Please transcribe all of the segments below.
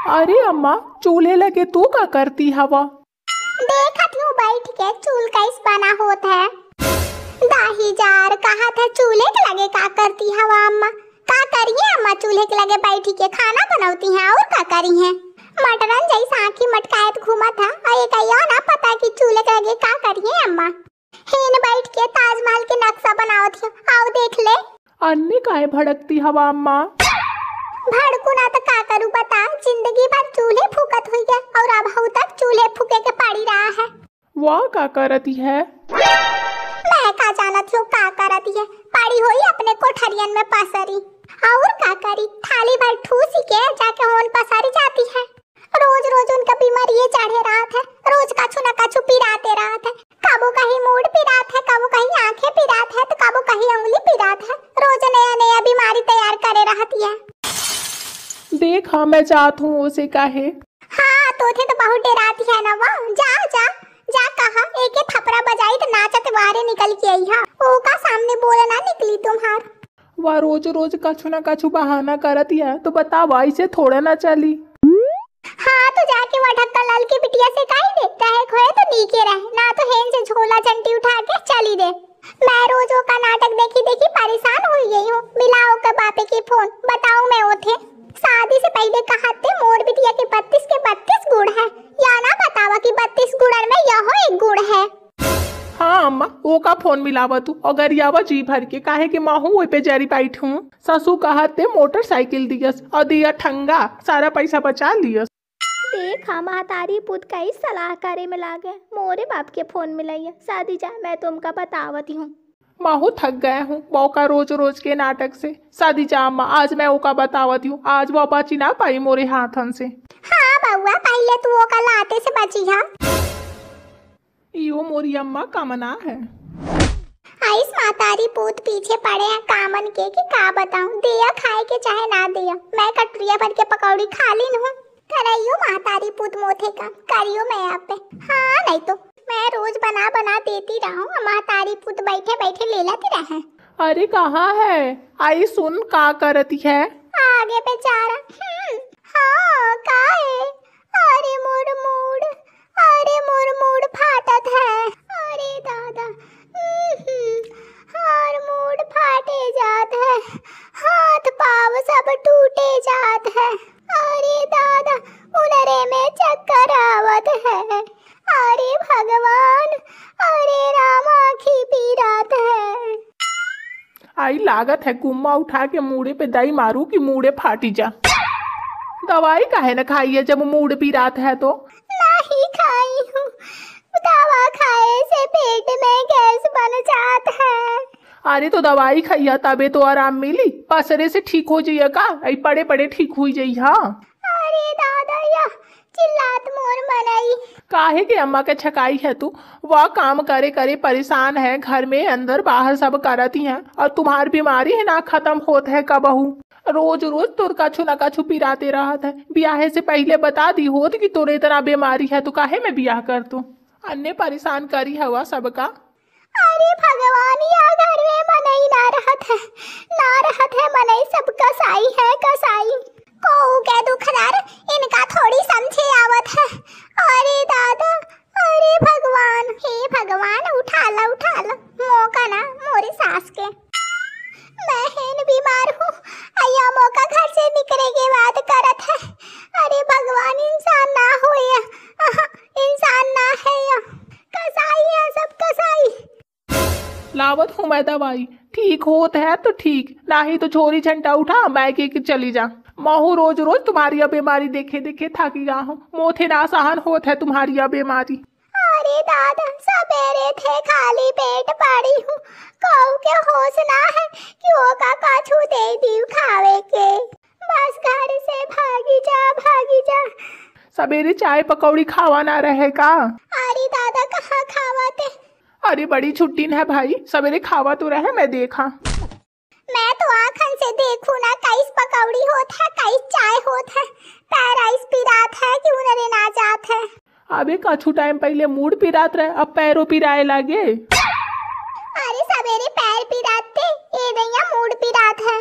अरे अम्मा, चूल्हे लगे तू का करती हवा? देखत हूँ बैठ के चूल कैस बना होता है। दाही जार कहा था चूल्हे के लगे का करती हवा अम्मा? का करिए अम्मा, चूल्हे के लगे बैठी के खाना बनाती हैं और का करी हैं? मटरन जैसा आँखी मटकायत घूमा था और ये कहियो ना पता कि चूल्हे के लगे का करिए अम्मा। हेन बैठ के ताजमहल के नक्शा बनाओ थी, आओ देख ले। अन्य काहे भड़कती हवा अम्मा? भड़कू ना तो का करूँ बता, जिंदगी भर चूल्हे फूकत हुई है और अब हऊ तक चूल्हे फूके के पड़ी रहा है। वाह का करती है? मैं का जानत हूँ का करती है, पड़ी हुई अपने कोठरियन में पसरी और का करी, थाली भर ठूसी के जाके होन पसारी जाती है। रोज रोज उनका बीमारी ये चढ़े रात है, रोज काछू न काछू पिराते रात है। कबो कहीं मूड पिरात है, कबो कहीं आंखें पिरात है, तो कबो कहीं उंगली पिरात है। रोज नया नया बीमारी तैयार करे रहती है। देख हाँ मैं जात हूँ उसे काहे। हाँ तो थे तो बहुत डराती है ना वाह, जा जा जा कहा एक थपरा बजाई तो नाचत वारे निकल के आई हा। ओ का सामने बोला ना निकली तुम्हार। वह रोज रोज कछु न कछु बहाना करती है, तो बता भाई से थोड़ा ना चली। हाँ तो जाके वह ढक्का लाल की बिटिया से काई दे, रहे खोए तो नीचे रहे ना, तो हेन से झोला चंटी उठा के चली दे। मैं रोज वो का नाटक देखी देखी परेशान हुई गई हूँ। मिलाओ का बापे की फोन, बताऊं मैं ओथे शादी से पहले कहते मोर बिटिया के 32 के 32 गुण है, या ना बतावा कि 32 गुणन में यह एक गुण है। हाँ अम्मा, वो का फोन मिलावा तू अगर यावा जी भर के काहे कि माहू वही पे जरी बैठ हूँ। ससु कहते मोटरसाइकिल दियस और दिया ठंगा, सारा पैसा बचा लियस। देखा महतारी पुत कई सलाह करे में लागे, मोरे बाप के फोन मिलाइए शादी जा, मैं तुमका बतावती हूँ। माहू थक गया हूँ मौका रोज रोज के नाटक से। शादी जा अम्मा, आज मैं ओका बतावती हूँ, आज वो बची ना पाई मोरे हाथन से। हाँ बउआ, पहले तू वो का लाते से बची हा। यो मोरी अम्मा कामना है। आइस मातारी पूत पीछे पड़े हैं कामन के कि का बताऊं, दिया खाए के चाहे ना दिया, मैं कटरिया भर के पकौड़ी खा ली हूँ। कराइयो मातारी पूत मोथे का करियो मैं आप पे। हाँ नहीं तो मैं रोज बना बना देती रहूं, मातारी पूत बैठे बैठे ले लेती रहे। अरे कहाँ है? आई सुन का करती है? आगे बेचारा। हाँ का है? अरे मोर मूड, अरे मोर मूड फाटत है। अरे दादा, हर मूड फाटे जात है, हाथ पाव सब टूटे जात है। अरे दादा, उनरे में चक्कर आवत है। अरे भगवान, अरे राम आँखी पीरात है। आई लागत है कुम्मा उठा के मूड़े पे दई मारू कि मूड़े फाटी जा। दवाई काहे न खाई है जब मूड पीरात है तो? नहीं खाई हूँ, दवा खाए से पेट में गैस बन जात है। अरे तो दवाई खाइया तबे तो आराम मिली, पसरे से ठीक हो जाइए का, आई पड़े पड़े ठीक हुई जाई। हाँ अरे दादा या चिल्लात मोर बनाई। काहे के अम्मा के छकाई है तू? वह काम करे करे परेशान है, घर में अंदर बाहर सब करती हैं, और तुम्हारी बीमारी है ना खत्म होत है कबहू। रोज रोज तोर कछु न कछु पिराते रहत है। ब्याह से पहले बता दी होत कि तोरे इतना बीमारी है, तो काहे में ब्याह कर तू? अन्य परेशान करी हवा सबका। अरे भगवान, या घर में मनई ना रहत है, ना रहत है मनई, सब कसाई है कसाई। को के दुखदार इनका थोड़ी समझे आवत है। अरे दादा, अरे भगवान, हे भगवान उठा ला मौका ना मोरी सास के। मैं हेन बीमार हूँ, अया मौका घर से निकले के बाद करत है। अरे भगवान, इंसान ना हो या, इंसान ना है या, कसाई है सब कसाई। लावत हूँ मैं दवाई, ठीक होत है तो ठीक, नहीं तो छोरी झंटा उठा मैके के चली जा। महू रोज रोज तुम्हारी बीमारी देखे देखे थकी गा हूँ, मोथे ना सहन होत है तुम्हारी बीमारी। अरे दादा, सवेरे थे खाली पेट पड़ी हूँ, कहू के होश ना है कि वो का काछू दे दी खावे के। बस घर से भागी जा। सवेरे चाय पकौड़ी खावा ना रहे का? अरे दादा, कहाँ खावाते? अरे बड़ी छुट्टी है भाई, सवेरे खावा तो रहे, मैं देखा। मैं तो आँखन से देखूं ना, कैस पकौड़ी होत है, कैस चाय होत है, पैर ऐस पिरात है कि उनरे ना जात है। अबे कछु टाइम पहले मूड पिरात रहे, अब पैरों पिराए लागे। अरे सवेरे पैर पिराते, ये दैया मूड पिरात है।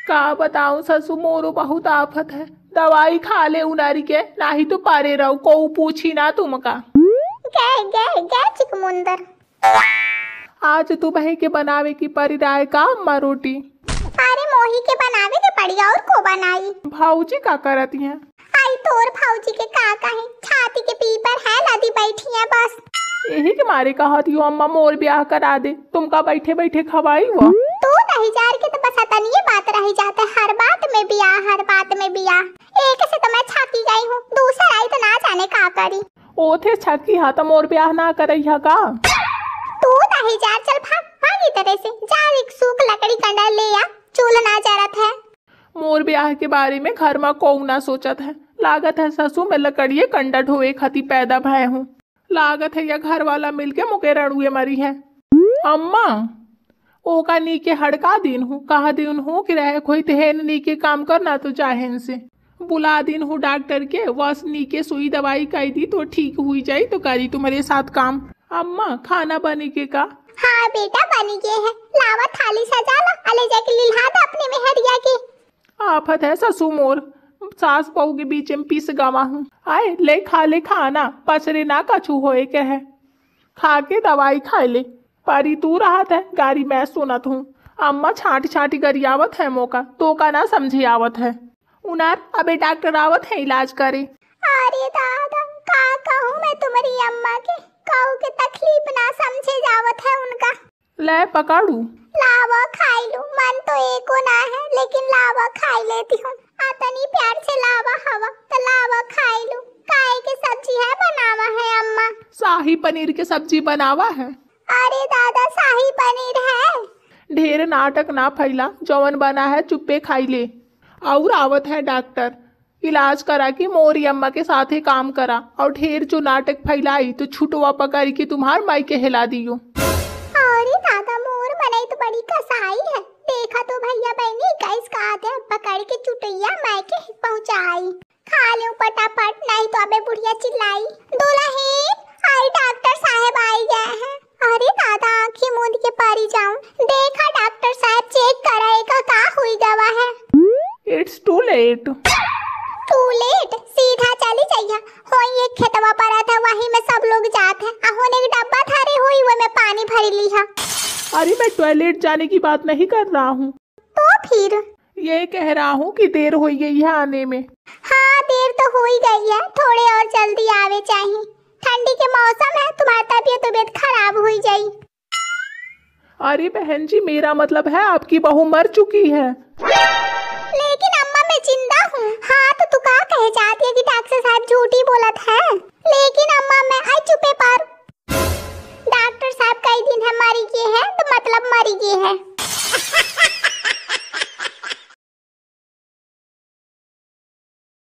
का बताऊं ससु, मोरो बहुत आफत है। दवाई खा ले उनारी के, नाही तो पारे रहो को पूछी ना तुमका। गे चिकमुंदर। आज तू बहे के बनावे की परी राय का अम्मा रोटी। अरे मोही के बनावे के पड़ी और को बनाई। भाऊजी का करती हैं? आई तोर भाऊजी के का कहीं छाती के पीपर है लदी बैठी है बस। यही के मारे कहती हो अम्मा मोर ब्याह करा दे, तुमका बैठे बैठे खवाई वो। तू नहीं जार के तो बस तनिए बात रही जाते, हर बात में बियाह हर बात में बियाह। एक से तो मैं छाती गई हूँ, दूसरा आई तो ना जाने का करी। ओथे छकी हा तो मोर ब्याह ना करई हा का? तू नहीं जार, चल भाग तरह से जा, एक सूख लकड़ी कंडा ले आ, चूल्हा ना जरत है। मोर ब्याह के बारे में घर में को ना सोचत है, लागत है ससु में लकड़िए कंडा ढोए खाती पैदा भय हूँ, लागत है या घर वाला मिलके मुके रणुए मरी है। अम्मा ओ का नी के हड़का दिन हूँ, कहा दिन हूँ कि रहे कोई तेहन नी के काम करना तो चाहेन से बुला दिन हूँ डॉक्टर के, वस नी के सुई दवाई कही दी तो ठीक हुई जाई तो करी तुम्हारे साथ काम। अम्मा खाना बने के का? हाँ बेटा बनी गए है, लावा थाली सजा ला, अले जाके लिल्हा दे अपने मेहरिया की। आफत है ससु मोर, सास बहू के बीच में पीस गवा हूँ। आए ले खा ले खाना, पसरे ना कछु होए के है, खा के दवाई खाए ले। परी तू राहत है, गारी मैं सुनत हूँ। अम्मा छाटी छाटी गरियावत है मौका, तो का ना समझे आवत है। उनार अबे डॉक्टर आवत है इलाज करे। अरे दादा का कहूँ मैं तुम्हारी अम्मा के, कहूँ के तकलीफ ना समझे जावत है उनका। ले पकड़ू, लावा खाई लूं, मन तो एको ना है लेकिन लावा खाई लेती हूँ। आतनी प्यार से लावा हवा तो लावा खाई लूं। काय के सब्जी है बनावा है अम्मा? शाही पनीर के सब्जी बनावा है। अरे दादा शाही पनीर है? ढेर नाटक ना फैला, जवन बना है चुप्पे खाई ले। और आवत है डॉक्टर, इलाज करा कि मोरी अम्मा के साथ ही काम करा, और ढेर जो नाटक फैलाई तो छुटवा पकड़ के तुम्हार माई के हिला दियो। अरे दादा मोर बनाई तो बड़ी कसाई है, देखा तो भैया बहनी गैस का आते पकड़ के चुटैया माई के पहुंचाई। खा ले पटापट, नहीं तो अबे बुढ़िया चिल्लाई, दुल्हन आई डॉक्टर साहब आई गए हैं। अरे दादा आँखें मूंद के पारी जाऊं, देखा डॉक्टर साहब चेक कराएगा का हुई दवा है। It's too late. Too late? सीधा चली जाइए, होई एक खेतवा पड़ा था वहीं में सब लोग जाते हैं, अहोने एक डब्बा थारे हुई वो में पानी भर ली है। अरे मैं टॉयलेट जाने की बात नहीं कर रहा हूँ, तो फिर ये कह रहा हूँ कि देर हो गई है आने में। हाँ देर तो हो ही गई है, थोड़े और जल्दी आवे चाहिए, ठंडी के मौसम है, तुम्हारी तबीयत खराब हुई जाई। अरे बहन जी मेरा मतलब है आपकी बहू मर चुकी है। लेकिन अम्मा मैं जिंदा हूँ। हाँ तो तू कहा कहे जाती है कि डॉक्टर साहब झूठी बोलत है? लेकिन अम्मा मैं आई चुपे पर, डॉक्टर साहब कई दिन है मरी गए हैं तो मतलब मरी गए है।